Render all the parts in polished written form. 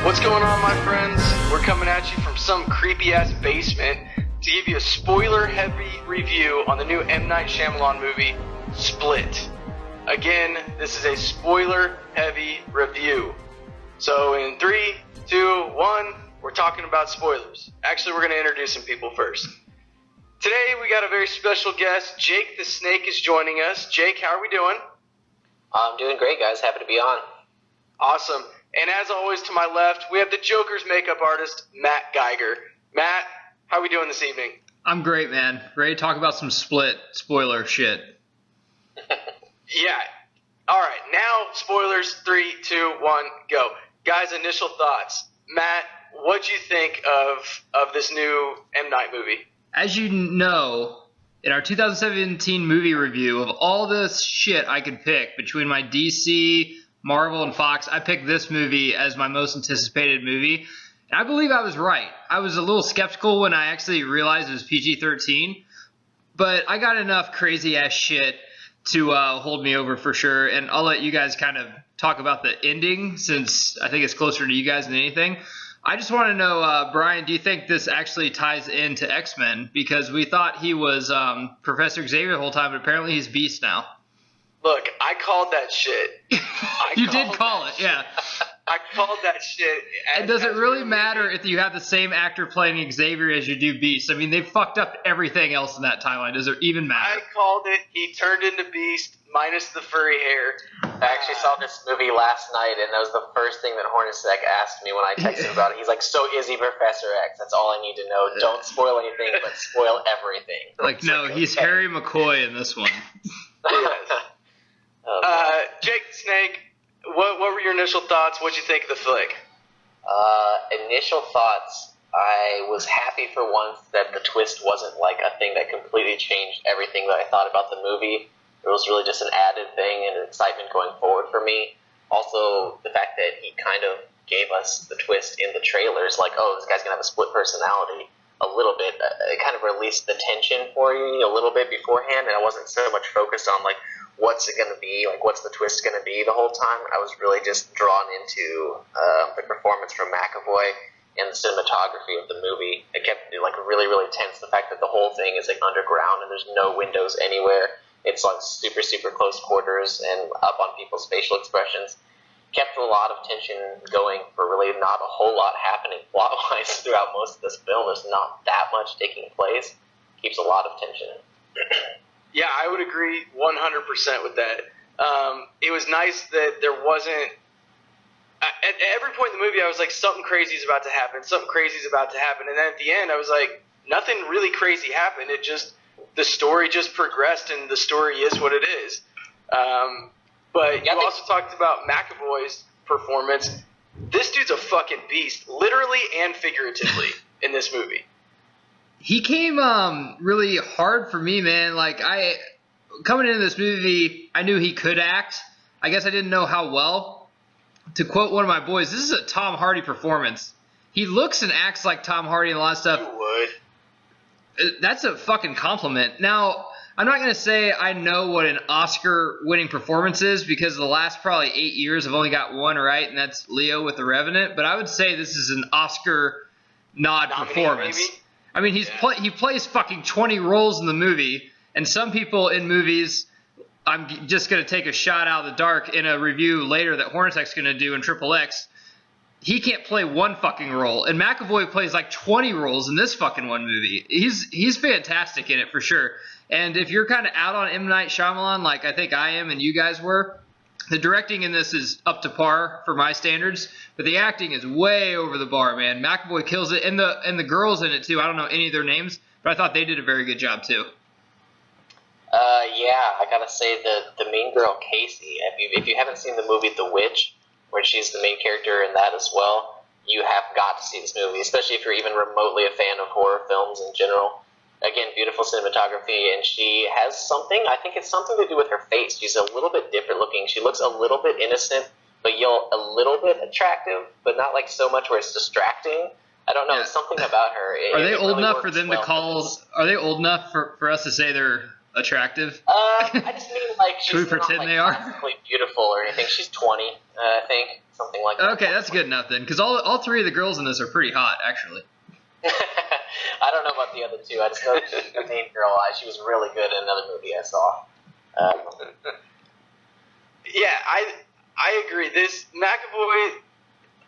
What's going on, my friends? We're coming at you from some creepy-ass basement to give you a spoiler-heavy review on the new M. Night Shyamalan movie, Split. Again, this is a spoiler-heavy review. So in 3, 2, 1, we're talking about spoilers. Actually, we're going to introduce some people first. Today, we got a very special guest. Jake the Snake is joining us. Jake, how are we doing? I'm doing great, guys. Happy to be on. Awesome. And as always, to my left, we have the Joker's makeup artist, Matt Geiger. Matt, how are we doing this evening? I'm great, man. Ready to talk about some Split spoiler shit. Yeah. All right. Now, spoilers. 3, 2, 1, go. Guys, initial thoughts. Matt, what'd you think of this new M. Night movie? As you know, in our 2017 movie review, of all this shit I could pick between my DC, Marvel, and Fox, I picked this movie as my most anticipated movie. And I believe I was right. I was a little skeptical when I actually realized it was PG-13, but I got enough crazy-ass shit to hold me over for sure, and I'll let you guys kind of talk about the ending since I think it's closer to you guys than anything. I just want to know, Brian, do you think this actually ties into X-Men? Because we thought he was Professor Xavier the whole time, but apparently he's Beast now. Look, I called that shit. You did call it, yeah. I called that shit. And does it really matter if you have the same actor playing Xavier as you do Beast? I mean, they fucked up everything else in that timeline. Does it even matter? I called it. He turned into Beast minus the furry hair. I actually saw this movie last night, and that was the first thing that Hornacek asked me when I texted about it. He's like, so is he Professor X? That's all I need to know. Don't spoil anything, but spoil everything. Like, no, he's Harry McCoy in this one. Jake the Snake, what were your initial thoughts? What'd you think of the flick? Initial thoughts, I was happy for once that the twist wasn't like a thing that completely changed everything that I thought about the movie. It was really just an added thing and an excitement going forward for me. Also, the fact that he kind of gave us the twist in the trailers, like, oh, this guy's going to have a split personality a little bit. It kind of released the tension for you a little bit beforehand, and I wasn't so much focused on, like, what's it going to be, like, what's the twist going to be the whole time. I was really just drawn into the performance from McAvoy and the cinematography of the movie. It kept it, like, really, really tense. The fact that the whole thing is, like, underground and there's no windows anywhere. It's, like, super, super close quarters and up on people's facial expressions. Kept a lot of tension going for really not a whole lot happening plot-wise throughout most of this film. There's not that much taking place. Keeps a lot of tension. Yeah, I would agree 100% with that. It was nice that there wasn't... At every point in the movie, I was like, something crazy is about to happen. Something crazy is about to happen. And then at the end, I was like, nothing really crazy happened. It just... The story just progressed, and the story is what it is. But you also talked about McAvoy's performance. This dude's a fucking beast, literally and figuratively, in this movie. He came really hard for me, man. Like, coming into this movie, I knew he could act. I guess I didn't know how well. To quote one of my boys, this is a Tom Hardy performance. He looks and acts like Tom Hardy and a lot of stuff. You would. That's a fucking compliment. Now, I'm not going to say I know what an Oscar-winning performance is because the last probably 8 years I've only got one right, and that's Leo with The Revenant. But I would say this is an Oscar nod performance. Maybe? I mean, he plays fucking 20 roles in the movie, and some people in movies, I'm just going to take a shot out of the dark in a review later that Hornacek's going to do in Triple X. He can't play one fucking role, and McAvoy plays like 20 roles in this fucking one movie. He's fantastic in it for sure. And if you're kind of out on M. Night Shyamalan, like I think I am and you guys were, the directing in this is up to par for my standards, but the acting is way over the bar, man. McAvoy kills it, and the girls in it too. I don't know any of their names, but I thought they did a very good job too. Yeah, I gotta say the main girl Casey. If you haven't seen the movie The Witch, where she's the main character in that as well, you have got to see this movie, especially if you're even remotely a fan of horror films in general. Again, beautiful cinematography, and she has something, I think it's something to do with her face. She's a little bit different looking. She looks a little bit innocent, but a little bit attractive, but not like so much where it's distracting. I don't know, it's something about her. Are they old enough for them to call? Are they old enough for us to say they're attractive? I just mean like she's Should we not pretend like they are? classically beautiful or anything. She's 20, I think, something like that. Okay, that's good enough then, because all three of the girls in this are pretty hot, actually. I don't know about the other two. I just know that she's the main girl. She was really good in another movie I saw. Yeah, I agree. This McAvoy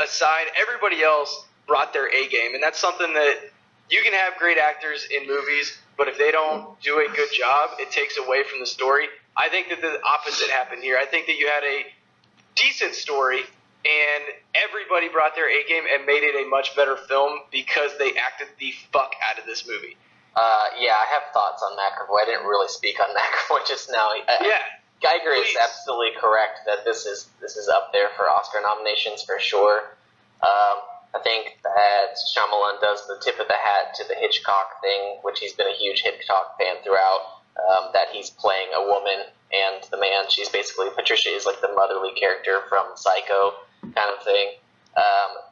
aside, everybody else brought their A game, and that's something that you can have great actors in movies, but if they don't do a good job, it takes away from the story. I think that the opposite happened here. I think that you had a decent story, and everybody brought their A game and made it a much better film because they acted the fuck out of this movie. Yeah, I have thoughts on McAvoy. I didn't really speak on McAvoy just now. Geiger is absolutely correct that this is up there for Oscar nominations for sure. I think that Shyamalan does the tip of the hat to the Hitchcock thing, which he's been a huge Hitchcock fan throughout, that he's playing a woman and the man. She's basically, Patricia is like the motherly character from Psycho kind of thing.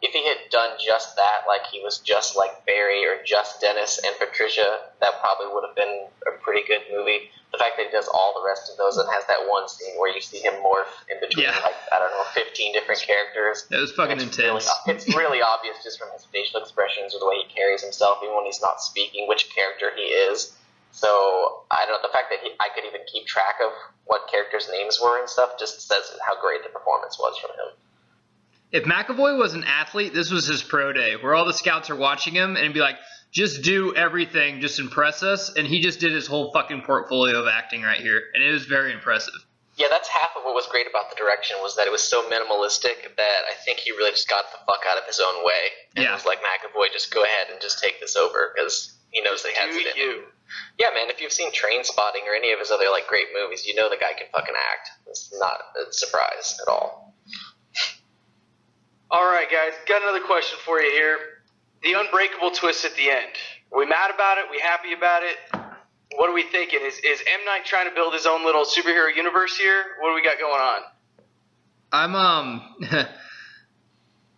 If he had done just that, like he was just like Barry or just Dennis and Patricia, that probably would have been a pretty good movie. The fact that he does all the rest of those and has that one scene where you see him morph in between, 15 different characters. It was fucking intense. It's really obvious just from his facial expressions or the way he carries himself, even when he's not speaking, which character he is. So, I don't know, the fact that I could even keep track of what characters' names were and stuff just says how great the performance was from him. If McAvoy was an athlete, this was his pro day, where all the scouts are watching him and it'd be like, just do everything, just impress us. And he just did his whole fucking portfolio of acting right here, and it was very impressive. Yeah, that's half of what was great about the direction, was that it was so minimalistic that I think he really just got the fuck out of his own way. And was like, McAvoy, just go ahead and just take this over, because he knows that he has it in him. Yeah, man, if you've seen Trainspotting or any of his other like great movies, you know the guy can fucking act. It's not a surprise at all. All right, guys, got another question for you here. The unbreakable twist at the end. Are we mad about it? We happy about it? What are we thinking? Is M. Night trying to build his own little superhero universe here? What do we got going on?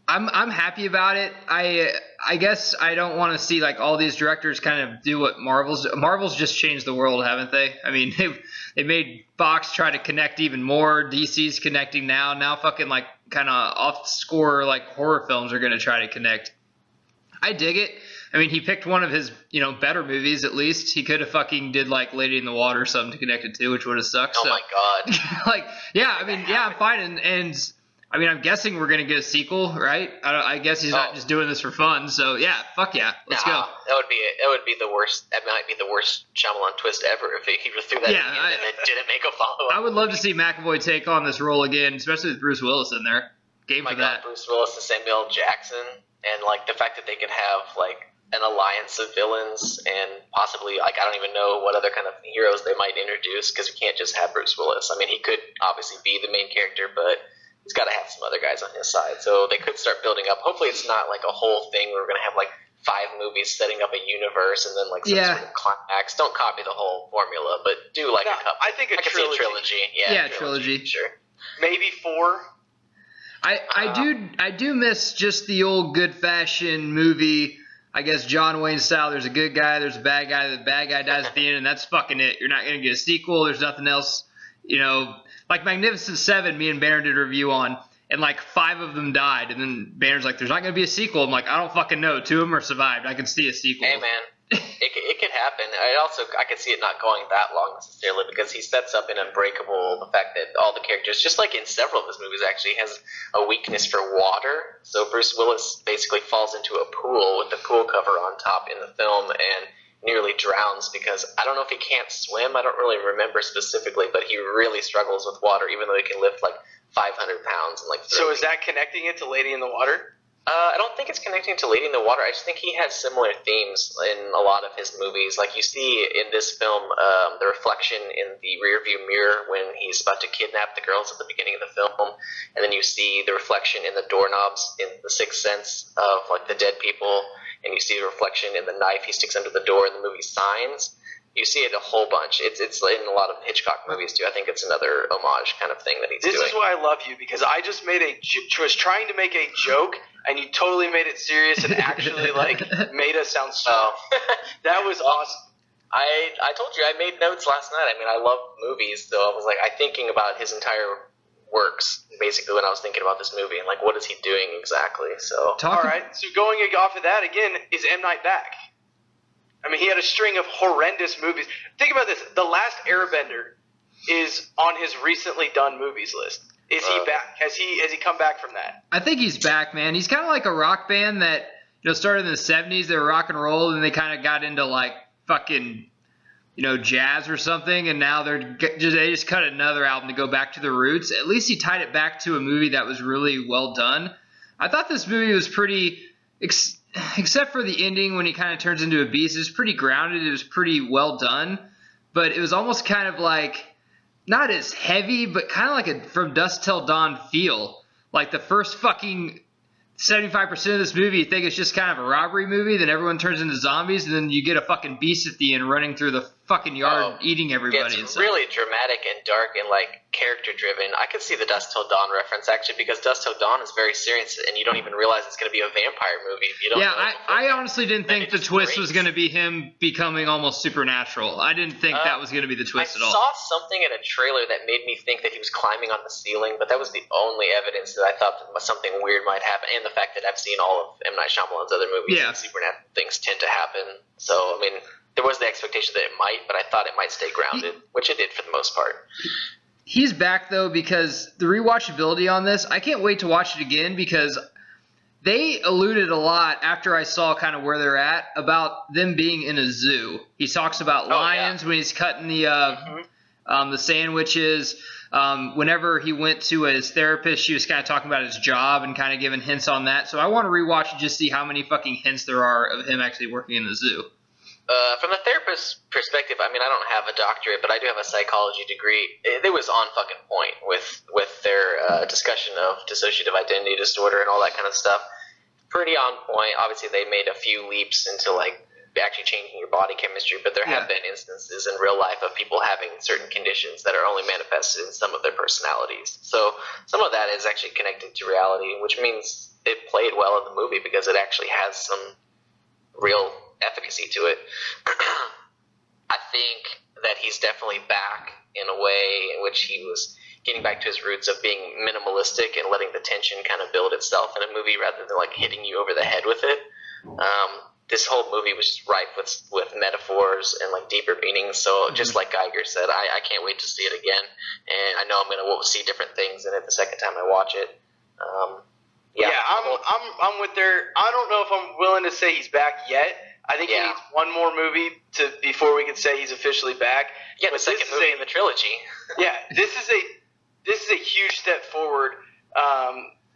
I'm happy about it. I guess I don't want to see like all these directors kind of do what Marvel's just changed the world, haven't they? I mean, they made Fox try to connect even more. DC's connecting now. Now fucking like kind of off score like horror films are going to try to connect. I dig it. I mean, he picked one of his, better movies at least. He could have fucking did like Lady in the Water or something to connect it to, which would have sucked. Oh my god. I'm fine. And I mean, I'm guessing we're going to get a sequel, right? I guess he's not just doing this for fun. So yeah, fuck yeah. Let's go. That would be the worst. That might be the worst Shyamalan twist ever if he threw that in and then didn't make a follow-up. I would love to see McAvoy take on this role again, especially with Bruce Willis in there. Game for that. Bruce Willis and Samuel L. Jackson, and like the fact that they could have like an alliance of villains and possibly like I don't even know what other kind of heroes they might introduce, because we can't just have Bruce Willis. I mean, he could obviously be the main character, but he's got to have some other guys on his side. So they could start building up. Hopefully it's not like a whole thing where we're going to have like 5 movies setting up a universe and then like some sort of climax. Don't copy the whole formula, but do like a couple. I think a trilogy. Yeah, trilogy. Sure. Maybe 4. I do miss just the old good fashioned movie. I guess John Wayne style. There's a good guy, there's a bad guy. The bad guy dies at the end, and that's fucking it. You're not gonna get a sequel. There's nothing else. Like Magnificent Seven, me and Banner did a review on, and like 5 of them died, and then Banner's like, "There's not gonna be a sequel." I'm like, "I don't fucking know. 2 of them are survived. I can see a sequel." Hey man, it could happen. I could see it not going that long necessarily, because he sets up in Unbreakable the fact that all the characters, just like in several of his movies, actually has a weakness for water. So Bruce Willis basically falls into a pool with the pool cover on top in the film and nearly drowns because I don't know if he can't swim. I don't really remember specifically, but he really struggles with water, even though he can lift like 500 pounds and like. So is that connecting it to Lady in the Water? I don't think it's connecting to Lady in the Water. I just think he has similar themes in a lot of his movies. Like you see in this film, the reflection in the rearview mirror when he's about to kidnap the girls at the beginning of the film, and then you see the reflection in the doorknobs in The Sixth Sense of like the dead people, and you see the reflection in the knife he sticks under the door in the movie Signs. You see it a whole bunch. It's in a lot of Hitchcock movies too. I think it's another homage kind of thing that he's doing. This is why I love you, because I just was trying to make a joke, and you totally made it serious and actually like made us sound smart. That was awesome. I told you I made notes last night. I mean, I love movies, so I was like, thinking about his entire works basically when I was thinking about this movie and like what is he doing exactly. So all right, so going off of that again, is M. Night back? I mean, he had a string of horrendous movies. Think about this: The Last Airbender is on his recently done movies list. Is he back? Has he come back from that? I think he's back, man. He's kind of like a rock band that started in the 70s. They were rock and roll, and they kind of got into like fucking jazz or something, and now they just cut another album to go back to the roots. At least he tied it back to a movie that was really well done. I thought this movie was pretty, except for the ending when he kind of turns into a beast, it was pretty grounded. It was pretty well done, but it was almost kind of like not as heavy, but kind of like a From Dusk Till Dawn feel. Like the first fucking 75% of this movie, you think it's just kind of a robbery movie, then everyone turns into zombies, and then you get a fucking beast at the end running through the fucking yard eating everybody. It's really dramatic and dark and like character driven. I could see the Dusk Till Dawn reference actually, because Dusk Till Dawn is very serious, and you don't even realize it's going to be a vampire movie if you don't. Yeah, I honestly didn't think the twist was going to be him becoming almost supernatural. I didn't think that was going to be the twist at all. I saw something in a trailer that made me think that he was climbing on the ceiling, but that was the only evidence that I thought that something weird might happen, and the fact that I've seen all of M. Night Shyamalan's other movies, and supernatural things tend to happen. So, I mean, there was the expectation that it might, but I thought it might stay grounded, which it did for the most part. He's back, though, because the rewatchability on this, I can't wait to watch it again, because they alluded a lot after I saw kind of where they're at about them being in a zoo. He talks about lions when he's cutting the sandwiches. Whenever he went to his therapist, she was kind of talking about his job and kind of giving hints on that. So I want to rewatch and just see how many fucking hints there are of him actually working in the zoo. From the therapist's perspective, I mean, I don't have a doctorate, but I do have a psychology degree. It was on fucking point with their discussion of dissociative identity disorder and all that kind of stuff. Pretty on point. Obviously, they made a few leaps into like actually changing your body chemistry, but there have been instances in real life of people having certain conditions that are only manifested in some of their personalities. So some of that is actually connected to reality, which means it played well in the movie because it actually has some real efficacy to it. I think that he's definitely back in a way in which he was getting back to his roots of being minimalistic and letting the tension kind of build itself in a movie rather than like hitting you over the head with it. This whole movie was just rife with metaphors and like deeper meanings. So just like Geiger said, I can't wait to see it again, and I know I'm gonna see different things in it the second time I watch it. I'm with there. I don't know if I'm willing to say he's back yet. I think he needs one more movie before we can say he's officially back. Yeah, the second movie in the trilogy. Yeah, this is a huge step forward.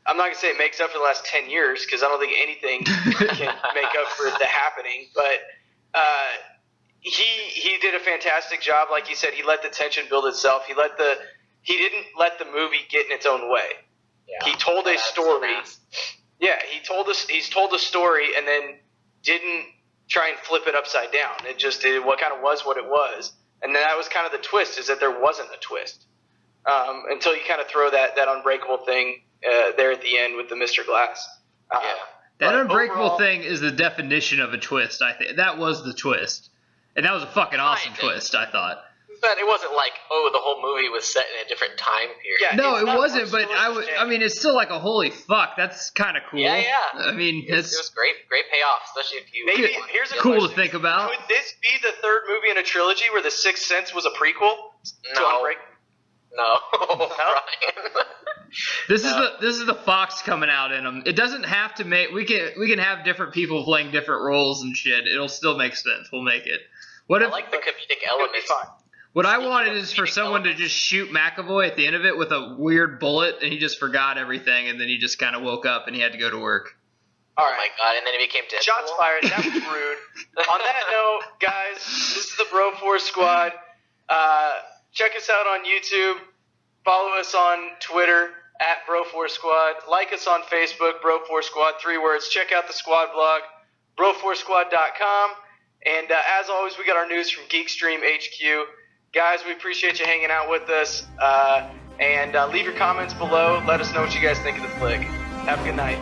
I'm not going to say it makes up for the last 10 years because I don't think anything can make up for the happening. But he did a fantastic job. Like you said, he let the tension build itself. He didn't let the movie get in its own way. Yeah, he told a story. Yeah, he's told a story and then didn't try and flip it upside down. It just did what kind of was what it was. And then that was kind of the twist, is that there wasn't a twist. Until you kind of throw that unbreakable thing there at the end with the Mr. Glass. That unbreakable thing is the definition of a twist, I think. That was the twist. And that was a fucking awesome twist, I thought. But it wasn't like, the whole movie was set in a different time period. Yeah, no, it wasn't, but I mean, it's still like a holy fuck. That's kind of cool. Yeah. I mean, it was great payoff, especially if you... Maybe, here's a cool question. to think about. Could this be the third movie in a trilogy where The Sixth Sense was a prequel to Unbreakable? No, Brian. This is the Fox coming out in them. It doesn't have to make. We can have different people playing different roles and shit. It'll still make sense. We'll make it. I like the comedic elements. What I wanted is for someone to just shoot McAvoy at the end of it with a weird bullet, and he just forgot everything, and then he just kind of woke up and he had to go to work. All right. Oh my god! And then he became Deadpool. Shots fired. That was rude. On that note, guys, this is the Bro Force Squad. Check us out on YouTube. Follow us on Twitter at Bro Force Squad. Like us on Facebook, Bro Force Squad, 3 words. Check out the squad blog, broforcesquad.com. And as always, we got our news from Geekstream HQ. Guys, we appreciate you hanging out with us. And leave your comments below. Let us know what you guys think of the flick. Have a good night.